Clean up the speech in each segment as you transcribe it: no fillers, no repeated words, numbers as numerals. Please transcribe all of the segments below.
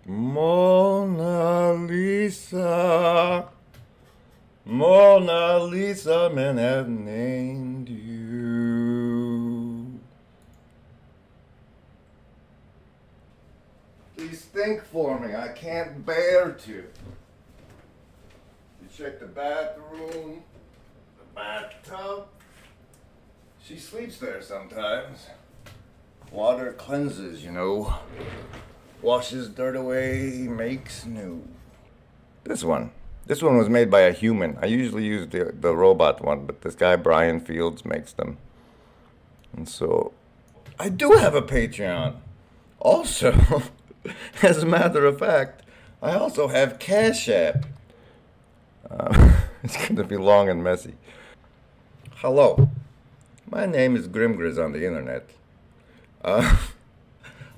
Mona Lisa, Mona Lisa, men have named you. Please think for me, I can't bear to. You check the bathroom, the bathtub. She sleeps there sometimes. Water cleanses, you know. Washes dirt away, makes new. This one was made by a human. I usually use the robot one, but this guy, Brian Fields, makes them. And so, I do have a Patreon. Also, as a matter of fact, I also have Cash App. It's going to be long and messy. Hello, my name is Grimgriz on the internet.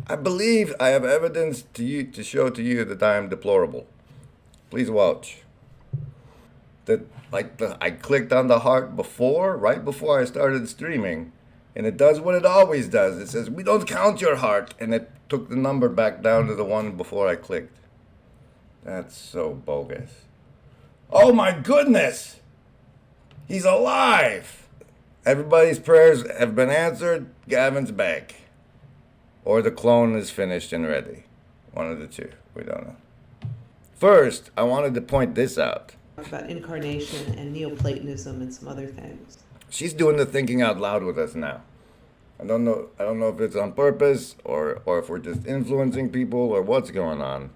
I believe I have evidence to show to you that I am deplorable. Please watch. I clicked on the heart right before I started streaming, and it does what it always does. It says, "We don't count your heart," and it took the number back down to the one before I clicked. That's so bogus. Oh my goodness! He's alive! Everybody's prayers have been answered. Gavin's back. Or the clone is finished and ready. One of the two. We don't know. First, I wanted to point this out. About incarnation and Neoplatonism and some other things. She's doing the thinking out loud with us now. I don't know if it's on purpose or if we're just influencing people or what's going on.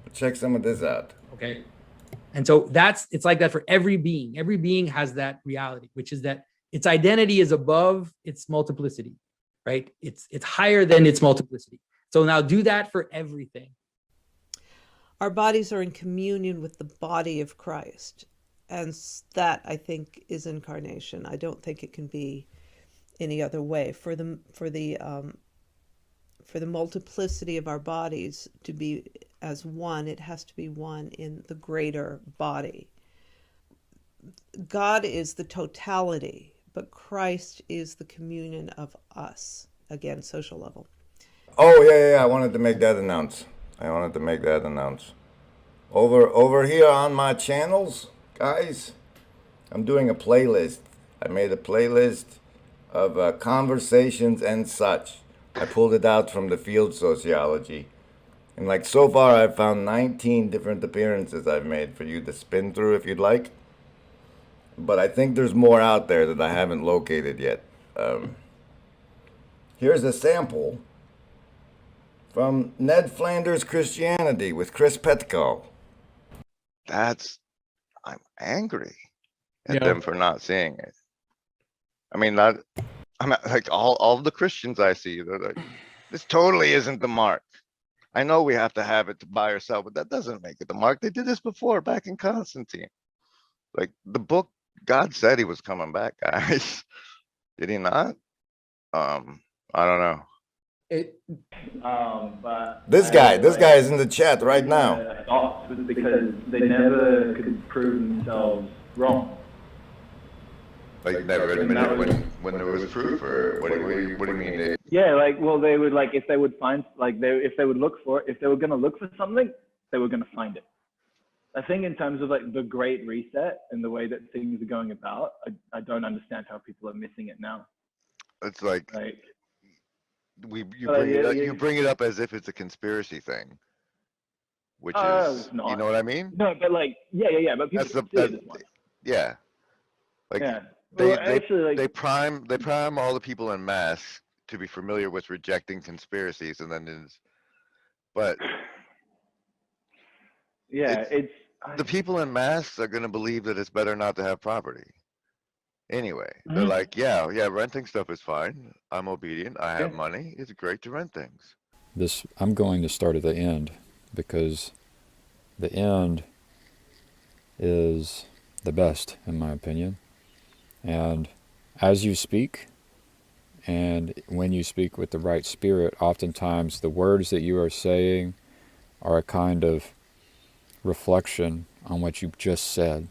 But check some of this out. Okay. And so it's like that for every being. Every being has that reality, which is that its identity is above its multiplicity, right? It's higher than its multiplicity. So now do that for everything. Our bodies are in communion with the body of Christ. And that, I think, is incarnation. I don't think it can be any other way. For the multiplicity of our bodies to be as one, it has to be one in the greater body. God is the totality, but Christ is the communion of us. Again, social level. Oh, yeah. I wanted to make that announce. Over here on my channels, guys, I'm doing a playlist. I made a playlist of conversations and such. I pulled it out from the field sociology. And so far I've found 19 different appearances I've made for you to spin through if you'd like. But I think there's more out there that I haven't located yet. Here's a sample from Ned Flanders' Christianity with Chris Petkau. I'm angry at them for not seeing it. I mean, I'm like all the Christians I see, they're like, this totally isn't the mark. I know we have to have it to buy or sell, but that doesn't make it the mark. They did this before back in Constantine. Like the book, God said he was coming back, guys. Did he not? I don't know. But This guy is in the chat right now. Was because they never could prove themselves wrong. Like never admitted when there was proof, or what do you mean? Yeah, they would if they would find if they would look for it, if they were gonna look for something, they were gonna find it. I think in terms of the Great Reset and the way that things are going about, I don't understand how people are missing it now. It's you bring it up as if it's a conspiracy thing, which is not. You know what I mean? No, but but people see it as one. Yeah. Yeah. They prime all the people en masse to be familiar with rejecting conspiracies, and then the people en masse are going to believe that it's better not to have property. Anyway, they're like, yeah, renting stuff is fine. I'm obedient. I have money. It's great to rent things. I'm going to start at the end, because the end is the best, in my opinion. And as you speak, and when you speak with the right spirit, oftentimes the words that you are saying are a kind of reflection on what you've just said.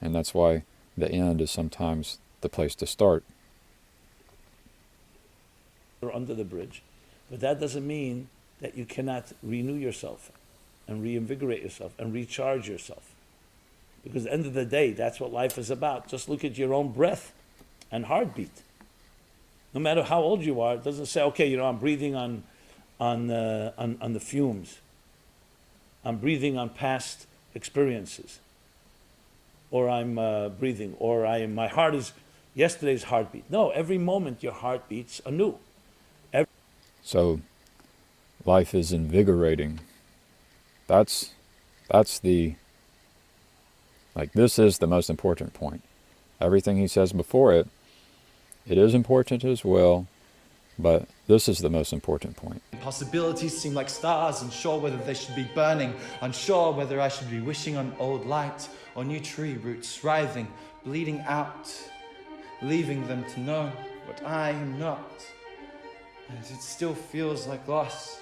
And that's why the end is sometimes the place to start. Or under the bridge. But that doesn't mean that you cannot renew yourself and reinvigorate yourself and recharge yourself. Because at the end of the day, that's what life is about. Just look at your own breath and heartbeat. No matter how old you are, it doesn't say, okay, I'm breathing on the fumes. I'm breathing on past experiences. Or I'm breathing, or my heart is yesterday's heartbeat. No, every moment your heart beats anew. So life is invigorating. That's the, like, this is the most important point. Everything he says before it is important as well, but this is the most important point. Possibilities seem like stars, unsure whether they should be burning, unsure whether I should be wishing on old light or new tree roots writhing, bleeding out, leaving them to know what I am not. And it still feels like loss.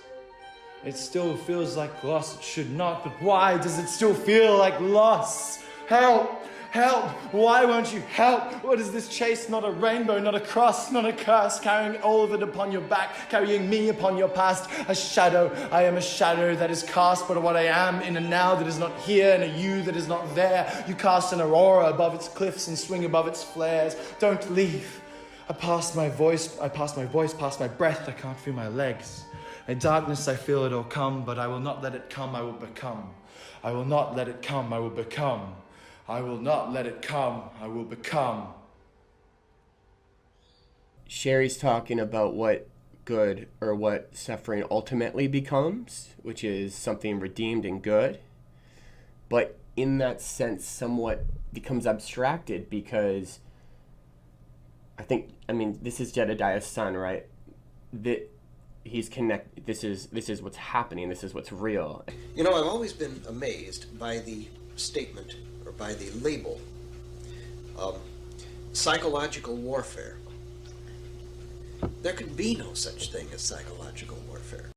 It still feels like loss. It should not, but why does it still feel like loss? Help! Help! Why won't you help? What is this chase? Not a rainbow, not a cross, not a curse, carrying all of it upon your back, carrying me upon your past. A shadow. I am a shadow that is cast, but what I am in a now that is not here, and a you that is not there. You cast an aurora above its cliffs and swing above its flares. Don't leave. I pass my voice, past my breath. I can't feel my legs. In darkness I feel it all come, but I will not let it come, I will become. I will not let it come, I will become. I will not let it come, I will become. Sherry's talking about what good or what suffering ultimately becomes, which is something redeemed and good. But in that sense, somewhat becomes abstracted because this is Jedediah's son, right? That he's connected. This is what's happening. This is what's real. I've always been amazed by the statement or by the label psychological warfare. There can be no such thing as psychological warfare.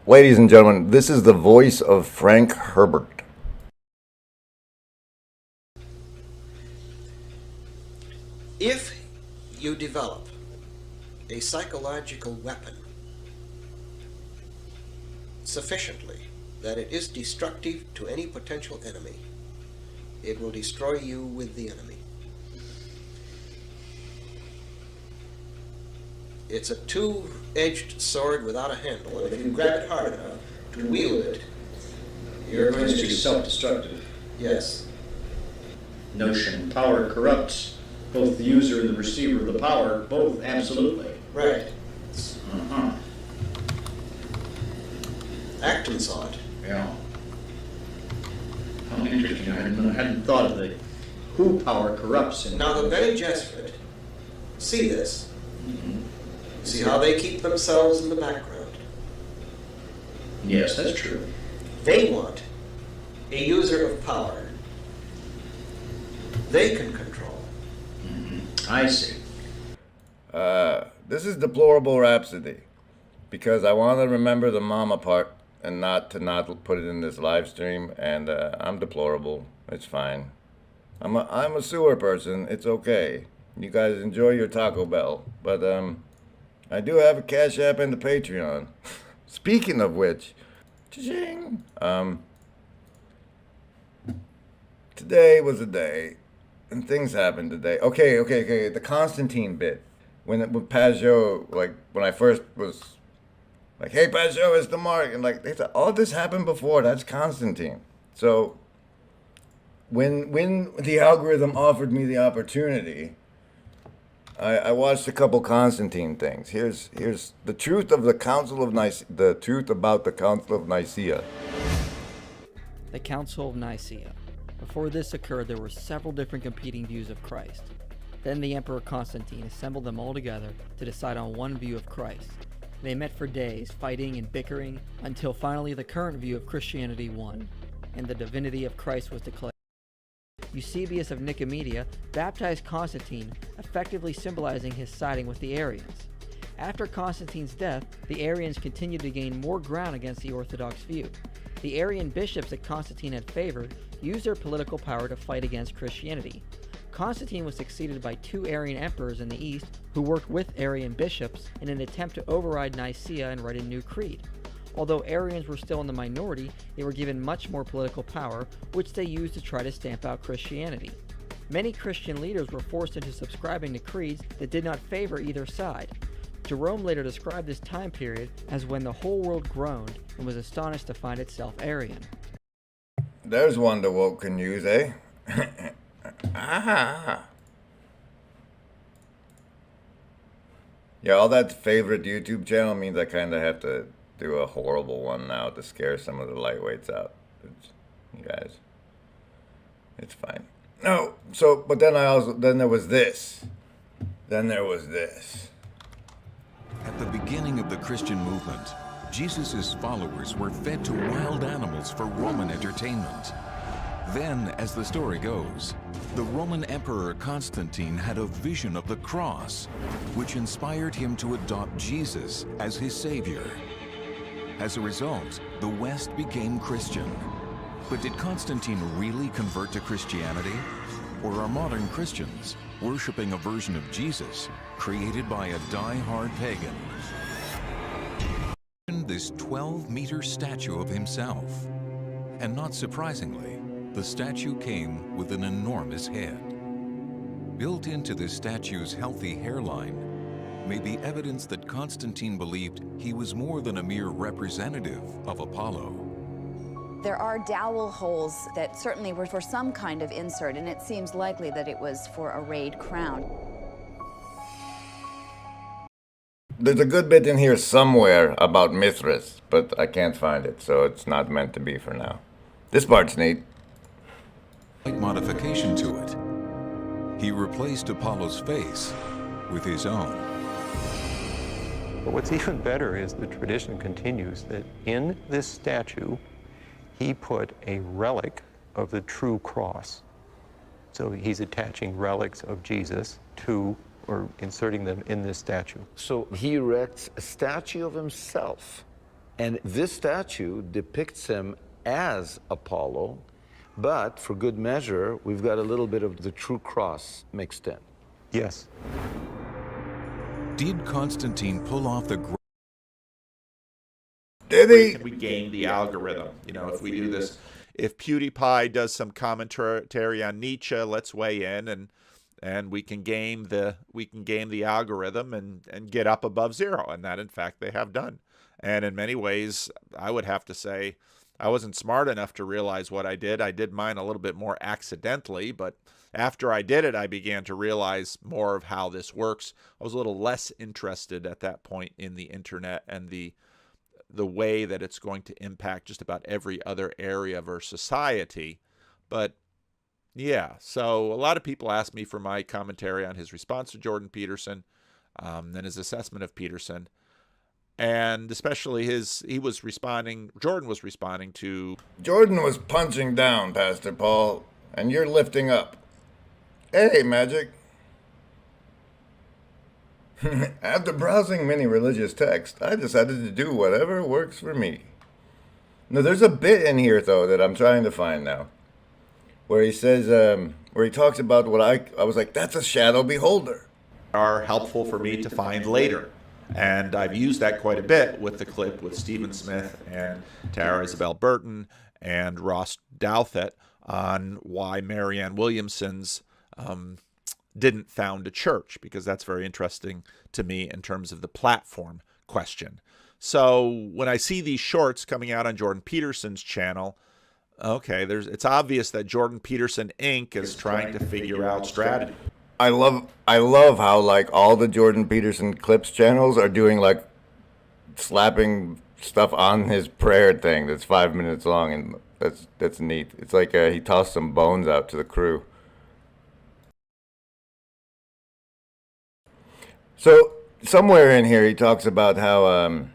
Ladies and gentlemen, this is the voice of Frank Herbert. If you develop a psychological weapon sufficiently that it is destructive to any potential enemy, it will destroy you with the enemy. It's a two-edged sword without a handle, and if you grab it hard enough to wield it, you're going to be self-destructive. Yes. Notion, power corrupts both the user and the receiver of the power, both, absolutely. Right. Uh-huh. Acton saw it. Yeah. How interesting. I hadn't thought of the who power corrupts. Now the Bene Gesserit see this. Mm-hmm. See how they keep themselves in the background. Yes, that's true. They want a user of power they can control. Mm-hmm. I see. This is Deplorable Rhapsody, because I want to remember the mama part and not put it in this live stream, and I'm deplorable. It's fine. I'm a sewer person. It's okay. You guys enjoy your Taco Bell, but I do have a Cash App and a Patreon. Speaking of which, cha-ching! Today was a day, and things happened today. Okay. The Constantine bit. When Pageau, like, when I first was like, hey, Pageau, it's the mark. And, like, they thought, all this happened before. That's Constantine. So, when the algorithm offered me the opportunity, I watched a couple Constantine things. Here's the truth of the Council of Nicea. The truth about the Council of Nicea. The Council of Nicea. Before this occurred, there were several different competing views of Christ. Then the Emperor Constantine assembled them all together to decide on one view of Christ. They met for days, fighting and bickering, until finally the current view of Christianity won, and the divinity of Christ was declared. Eusebius of Nicomedia baptized Constantine, effectively symbolizing his siding with the Arians. After Constantine's death, the Arians continued to gain more ground against the Orthodox view. The Arian bishops that Constantine had favored used their political power to fight against Christianity. Constantine was succeeded by 2 Arian emperors in the east who worked with Arian bishops in an attempt to override Nicea and write a new creed. Although Arians were still in the minority, they were given much more political power, which they used to try to stamp out Christianity. Many Christian leaders were forced into subscribing to creeds that did not favor either side. Jerome later described this time period as when the whole world groaned and was astonished to find itself Arian. There's one the woke can use, eh? Ah. Yeah, all that favorite YouTube channel means I kind of have to do a horrible one now to scare some of the lightweights out. You guys, it's fine. No, so, but then then there was this. Then there was this. At the beginning of the Christian movement, Jesus' followers were fed to wild animals for Roman entertainment. Then, as the story goes, the Roman Emperor Constantine had a vision of the cross, which inspired him to adopt Jesus as his savior. As a result, the West became Christian. But did Constantine really convert to Christianity? Or are modern Christians worshiping a version of Jesus created by a die-hard pagan? This 12-meter statue of himself. And not surprisingly, the statue came with an enormous head. Built into this statue's healthy hairline may be evidence that Constantine believed he was more than a mere representative of Apollo. There are dowel holes that certainly were for some kind of insert, and it seems likely that it was for a rayed crown. There's a good bit in here somewhere about Mithras, but I can't find it, so it's not meant to be for now. This part's neat. Slight modification to it. He replaced Apollo's face with his own. But what's even better is the tradition continues that in this statue, he put a relic of the true cross. So he's attaching relics of Jesus to, or inserting them in this statue. So he erects a statue of himself, and this statue depicts him as Apollo, but for good measure, we've got a little bit of the true cross mixed in. Yes. Did Constantine pull off the Did he? We game the algorithm. You know, if we do this, if PewDiePie does some commentary on Nietzsche, let's weigh in and we can game the algorithm and get up above zero. And that, in fact, they have done. And in many ways, I would have to say I wasn't smart enough to realize what I did. I did mine a little bit more accidentally, but after I did it, I began to realize more of how this works. I was a little less interested at that point in the internet and the way that it's going to impact just about every other area of our society. But yeah, so a lot of people ask me for my commentary on his response to Jordan Peterson, and his assessment of Peterson. And especially Jordan was responding to... Jordan was punching down, Pastor Paul, and you're lifting up. Hey, Magic. After browsing many religious texts, I decided to do whatever works for me. Now, there's a bit in here, though, that I'm trying to find now, where he says, where he talks about what I was like, that's a shadow beholder. Are helpful for me to find later. And I've used that quite a bit with the clip with Stephen Smith and Tara Isabel Burton and Ross Douthat on why Marianne Williamson's didn't found a church, because that's very interesting to me in terms of the platform question. So when I see these shorts coming out on Jordan Peterson's channel, okay, it's obvious that Jordan Peterson Inc. is trying to figure out strategy. I love how like all the Jordan Peterson clips channels are doing like slapping stuff on his prayer thing that's 5 minutes long, and that's neat. It's like he tossed some bones out to the crew. So somewhere in here he talks about how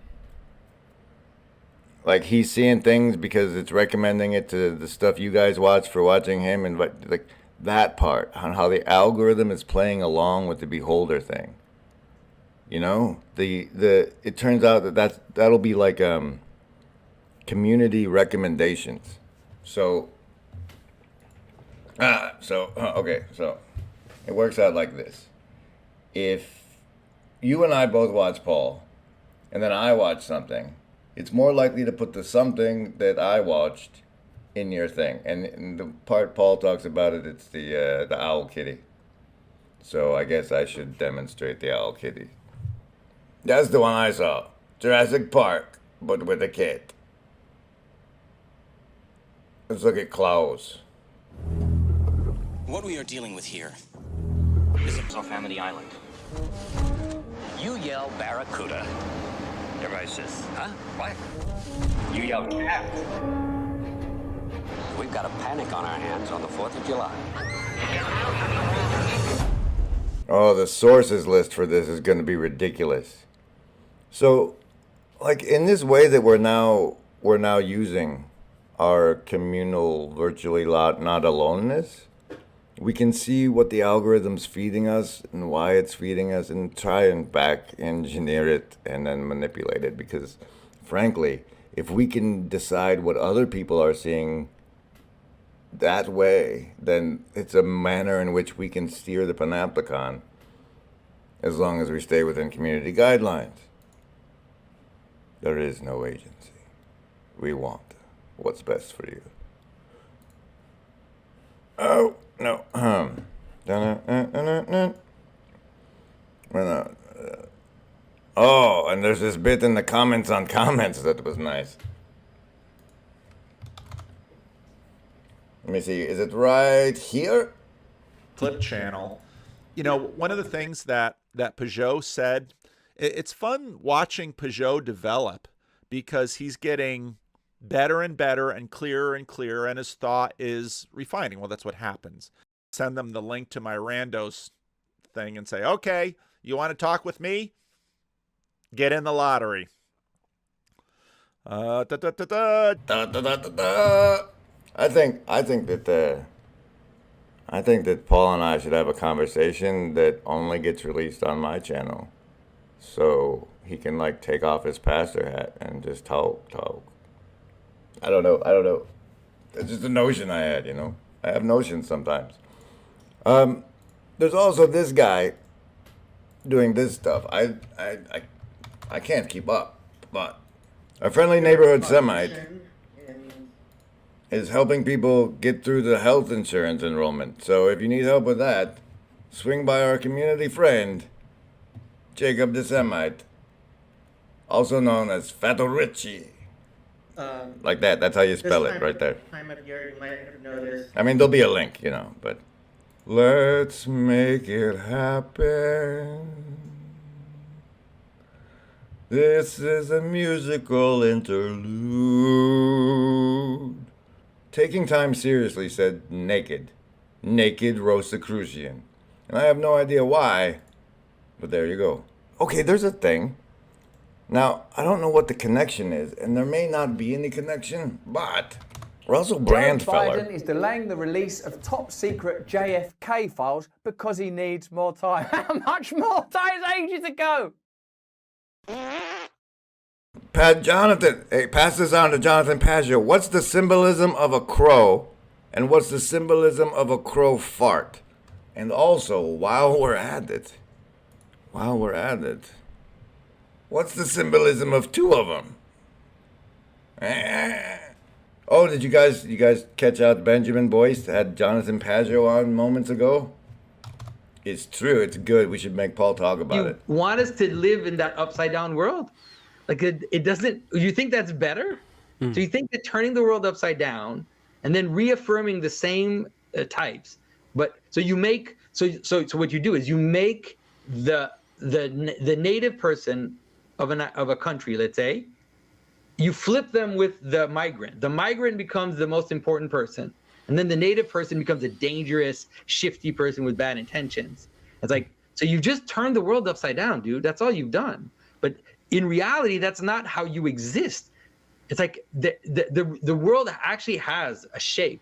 like he's seeing things because it's recommending it to the stuff you guys watch for watching him, and like that part on how the algorithm is playing along with the beholder thing. You know, it turns out that'll be like community recommendations. So okay, so It works out like this. If you and I both watch Paul, and then I watch something, it's more likely to put the something that I watched in your thing. And in the part Paul talks about it, it's the Owlkitteh. So I guess I should demonstrate the Owlkitteh. That's the one I saw. Jurassic Park, but with a kid. Let's look at Klaus. What we are dealing with here is a Family Island. You yell barracuda. Everybody says, huh? What? You yell cat. We've got a panic on our hands on the 4th of July. Oh, the sources list for this is going to be ridiculous. So, like, in this way that we're now using our communal virtually not aloneness, we can see what the algorithm's feeding us and why it's feeding us and try and back engineer it and then manipulate it. Because frankly, if we can decide what other people are seeing that way, then it's a manner in which we can steer the panopticon as long as we stay within community guidelines. There is no agency. We want what's best for you. Oh, no. Oh, and there's this bit in the comments on comments that was nice. Let me see. Is it right here? Clip channel. You know, one of the things that Pageau said, it's fun watching Pageau develop because he's getting better and better and clearer, and his thought is refining. Well, that's what happens. Send them the link to my randos thing and say, okay, you want to talk with me? Get in the lottery. I think that Paul and I should have a conversation that only gets released on my channel, so he can like take off his pastor hat and just talk. I don't know. It's just a notion I had, you know. I have notions sometimes. There's also this guy doing this stuff. I can't keep up, but a friendly neighborhood Semite is helping people get through the health insurance enrollment. So if you need help with that, swing by our community friend, Jacob the Semite, also known as faturechi. Like that. That's how you spell it right there. Time of year, you might have noticed. I mean, there'll be a link, you know, but let's make it happen. This is a musical interlude. Taking time seriously, said Naked Rosicrucian. And I have no idea why, but there you go. Okay, there's a thing. Now, I don't know what the connection is, and there may not be any connection, but Russell Brand feller. Biden is delaying the release of top secret JFK files because he needs more time. How much more time? It's ages ago. Jonathan, hey, pass this on to Jonathan Pageau. What's the symbolism of a crow, and what's the symbolism of a crow fart? And also, while we're at it, what's the symbolism of two of them? Oh, did you guys catch out Benjamin Boyce had Jonathan Pageau on moments ago? It's true. It's good. We should make Paul talk about it. Want us to live in that upside down world? Like it doesn't. You think that's better? So you think that turning the world upside down and then reaffirming the same types, but so you make so what you do is you make the native person of a country, let's say, you flip them with the migrant. The migrant becomes the most important person, and then the native person becomes a dangerous, shifty person with bad intentions. It's like, so you've just turned the world upside down, dude. That's all you've done. But in reality, that's not how you exist. It's like the world actually has a shape.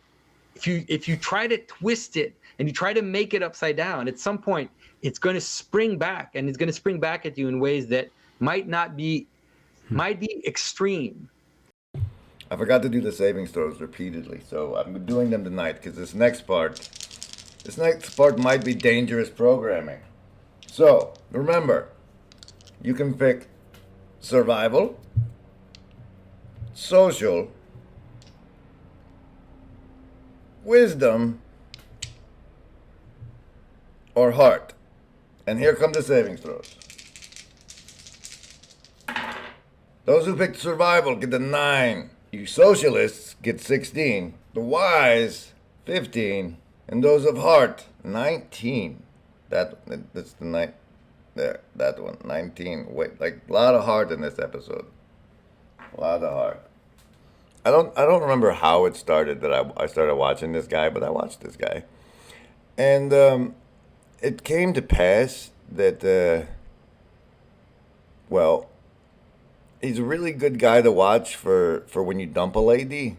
If you try to twist it and you try to make it upside down, at some point it's going to spring back, and it's going to spring back at you in ways that might be extreme. I forgot to do the savings throws repeatedly, so I'm doing them tonight because this next part This next part might be dangerous programming. So, remember, you can pick survival, social, wisdom, or heart. And here come the saving throws. Those who picked survival get a 9. You socialists get 16. The wise, 15. And those of heart, 19. That's the night. There, that one, 19. Wait, like a lot of heart in this episode. A lot of heart. I don't remember how it started that I started watching this guy, but I watched this guy. And it came to pass that, well, he's a really good guy to watch for when you dump a lady.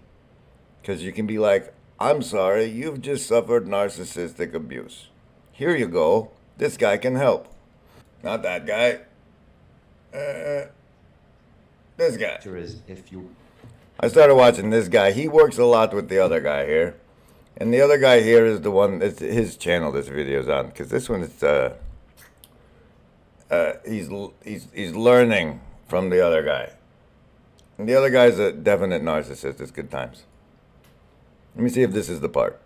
Because you can be like, I'm sorry, you've just suffered narcissistic abuse. Here you go. This guy can help. Not that guy. This guy. I started watching this guy. He works a lot with the other guy here. And the other guy here is the one, it's his channel this video's on. Because this one is, he's learning from the other guy. And the other guy's a definite narcissist. It's good times. Let me see if this is the part.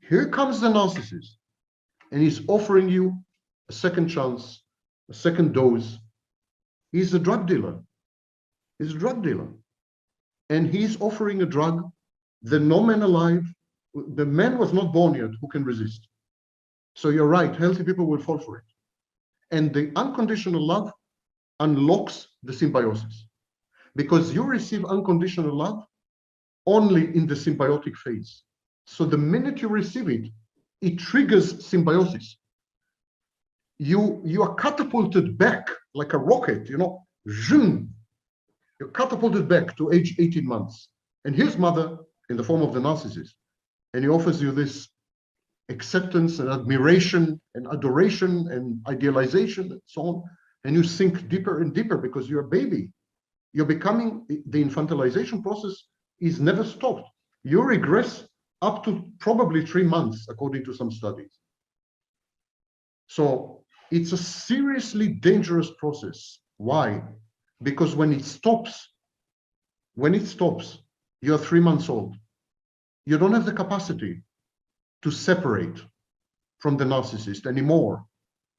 Here comes the narcissist. And he's offering you a second chance, a second dose. He's a drug dealer. He's a drug dealer. And he's offering a drug that no man alive, the man was not born yet who can resist. So you're right, healthy people will fall for it. And the unconditional love unlocks the symbiosis. Because you receive unconditional love only in the symbiotic phase. So the minute you receive it, it triggers symbiosis. You are catapulted back like a rocket, zoom. You're catapulted back to age 18 months. And here's mother in the form of the narcissist. And he offers you this acceptance and admiration and adoration and idealization and so on. And you sink deeper and deeper because you're a baby. You're becoming, the infantilization process is never stopped. You regress up to probably 3 months, according to some studies. So it's a seriously dangerous process. Why? Because when it stops, you're 3 months old. You don't have the capacity to separate from the narcissist anymore.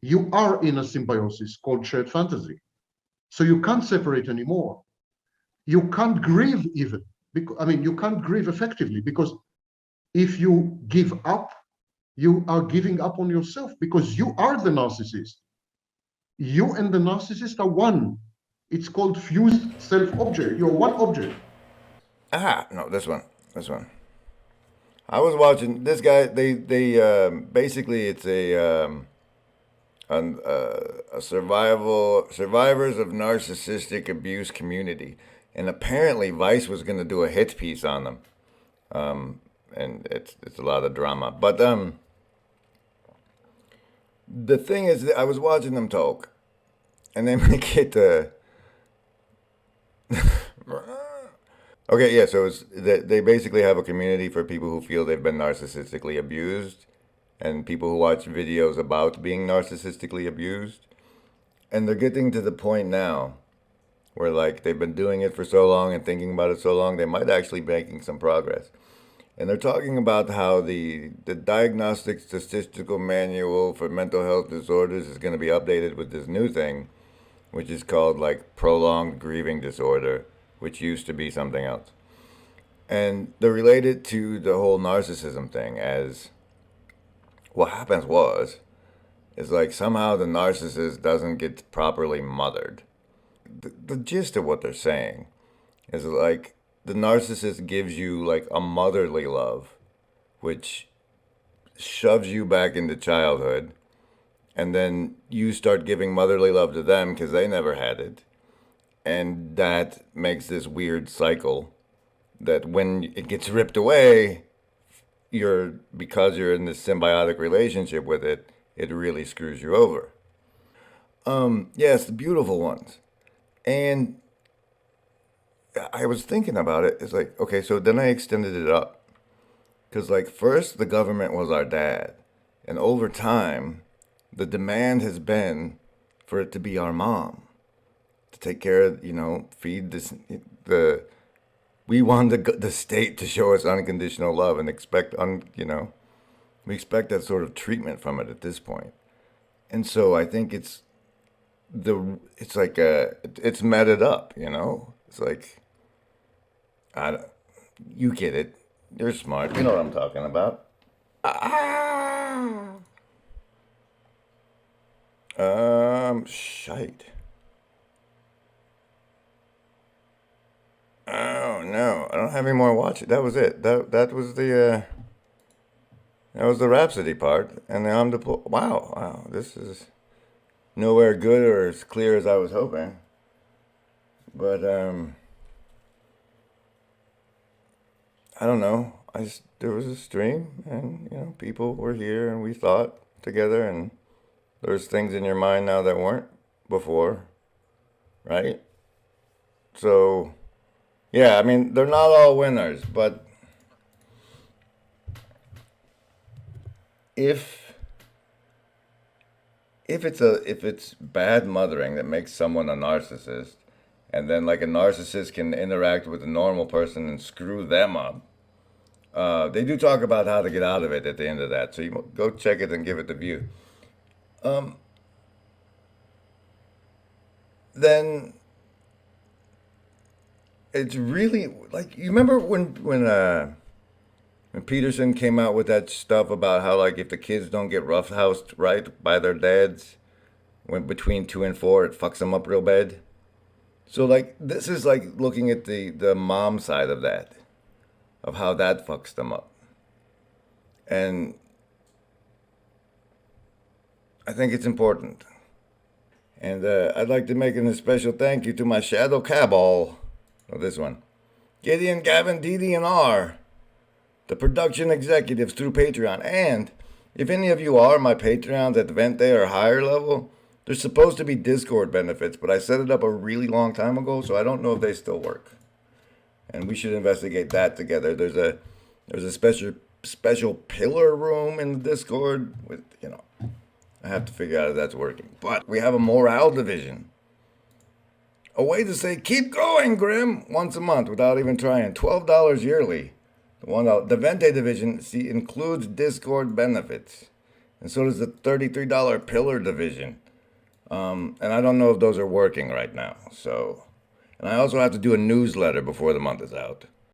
You are in a symbiosis called shared fantasy. So you can't separate anymore. You can't grieve even. You can't grieve effectively because if you give up, you are giving up on yourself because you are the narcissist. You and the narcissist are one. It's called fused self-object. You're one object. No, this one. I was watching this guy. They basically it's a survivors of narcissistic abuse community, and apparently Vice was going to do a hit piece on them, and it's a lot of drama. But the thing is, that I was watching them talk, and they make it. Okay, yeah, so they basically have a community for people who feel they've been narcissistically abused and people who watch videos about being narcissistically abused. And they're getting to the point now where, like, they've been doing it for so long and thinking about it so long, they might actually be making some progress. And they're talking about how the Diagnostic Statistical Manual for Mental Health Disorders is going to be updated with this new thing, which is called, like, prolonged grieving disorder, which used to be something else. And they're related to the whole narcissism thing, as what happens is like somehow the narcissist doesn't get properly mothered. The gist of what they're saying is like the narcissist gives you like a motherly love, which shoves you back into childhood, and then you start giving motherly love to them because they never had it. And that makes this weird cycle that when it gets ripped away, because you're in this symbiotic relationship with it, it really screws you over. Yes, the beautiful ones. And I was thinking about it. It's like, okay, so then I extended it up. Because, like, first the government was our dad. And over time, the demand has been for it to be our mom, to take care of, feed this, we want the state to show us unconditional love and expect, we expect that sort of treatment from it at this point. And so I think it's meted up, It's like, you get it. You're smart. You know what I'm talking about. Shite. Oh no, I don't have any more watch. That was it. That was the Rhapsody part, and now I'm wow. This is nowhere good or as clear as I was hoping. But I don't know. There was a stream, and people were here, and we thought together, and there's things in your mind now that weren't before, right? So, yeah, I mean, they're not all winners, but if it's bad mothering that makes someone a narcissist, and then like a narcissist can interact with a normal person and screw them up, they do talk about how to get out of it at the end of that. So you go check it and give it the view. Then it's really like, you remember when Peterson came out with that stuff about how, like, if the kids don't get roughhoused right by their dads when between 2 and 4, it fucks them up real bad. So like, this is like looking at the mom side of that, of how that fucks them up. And I think it's important. And I'd like to make a special thank you to my shadow cabal. Oh, this one. Gideon, Gavin, Didi, and R. The production executives through Patreon. And if any of you are my Patreons at the Vente or higher level, there's supposed to be Discord benefits, but I set it up a really long time ago, so I don't know if they still work. And we should investigate that together. There's a special pillar room in the Discord with, I have to figure out if that's working. But we have a morale division. A way to say, keep going, Grim, once a month without even trying. $12 yearly. The Vente division, includes Discord benefits. And so does the $33 pillar division. And I don't know if those are working right now. So, and I also have to do a newsletter before the month is out.